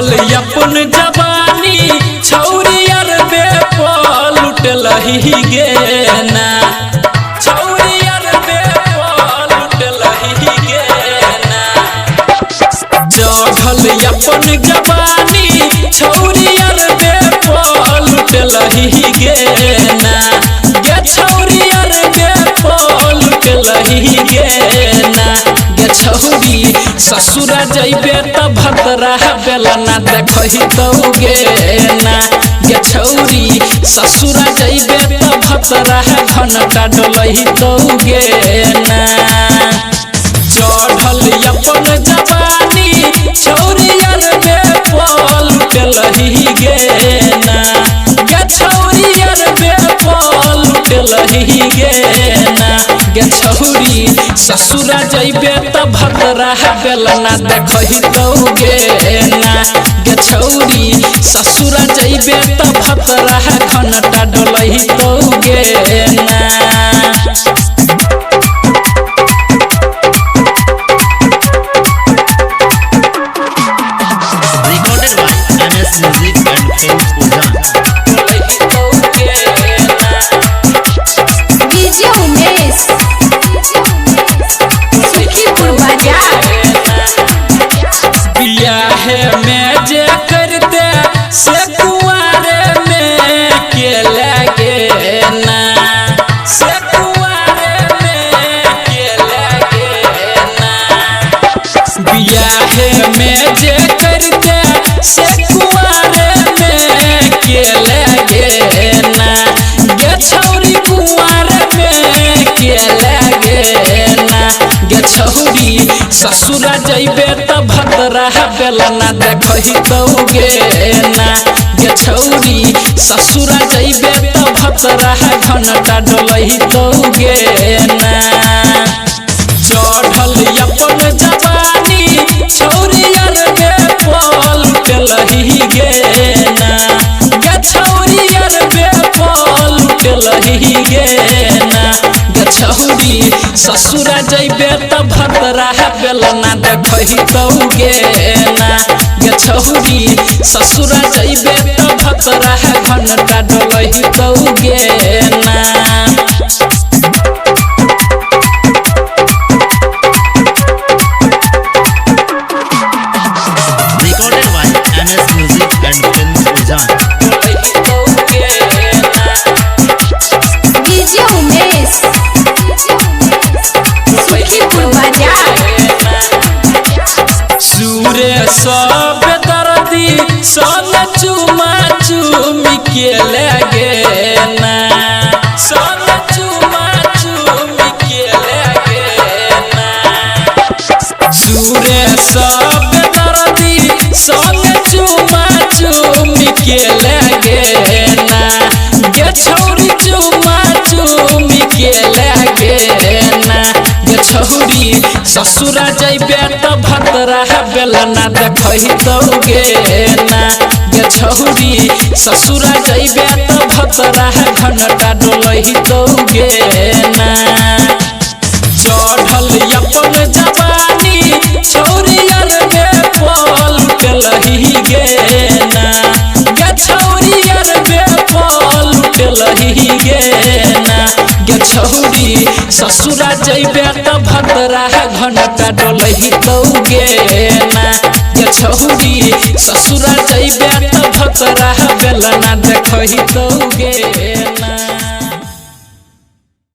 चढ़ल अपन जवानी छौरी अरबे पर लुटलही गे ना छौरी अरबे पर लुटलही गे ना चढ़ल अपन जवानी छौरी अरबे पर लुटलही गे ना गे छौरी अरबे पर लुटलही गे ना गे छौरी ससुरा जइबे त भतरा बेलना देखही तो गे ना गे छौरी ससुरा जइबे त भतरा घंटा डोलही तो गे ना चढ़ल अपन जवानी छौरी अरबे पर लुटलही गे ना गे छौरी अरबे पर लुटलही गे ना गे छौरी ससुरा जइबे त भतरा बेलना देखही तो गे ना गे छौरी ससुरा जइबे त भतरा घंटा डोलही तो गे ना में जे करते से कुआरे में के लगे ना गे छौरी कुआरे में के लगे ना गे छौरी ससुरा जइबे त भतरा बेलना देखही तो गे ना गे छौरी ससुरा जइबे त भतरा घंटा डोलही तो गे ना चढ़ल अपन जवानी छौरी अरबे पर लुटलही गे ना गे छौरी अरबे पर लुटलही गे ना गे छौरी ससुरा जइबे त भतरा बेलना देखही तो गे ना गे छौरी ससुरा जइबे त भतरा घंटा डोलही तो गे ना सब दर्दी सन चुमा चुमी के लगे ना सन चुमा चुमी के लगे ना सूरे सब दर्दी सन चुमा चुमी के लगे ना गे छौरी चुमा चुमी के लगे ना गे छौरी ससुरा जइबे त भतरा बेलना देखही तो गे ना गे छौरी ससुरा जइबे त भतरा घंटा डोलही तो गे ना चढ़ल अपन जवानी छौरी अरबे पर लुटलही गे ना गे छौरी अरबे पर लुटलही गे ना गे छौरी ससुरा जइबे त भतरा घंटा डोलही तो गे ना गे छौरी ससुरा जइबे त भतरा बेलना देखही तो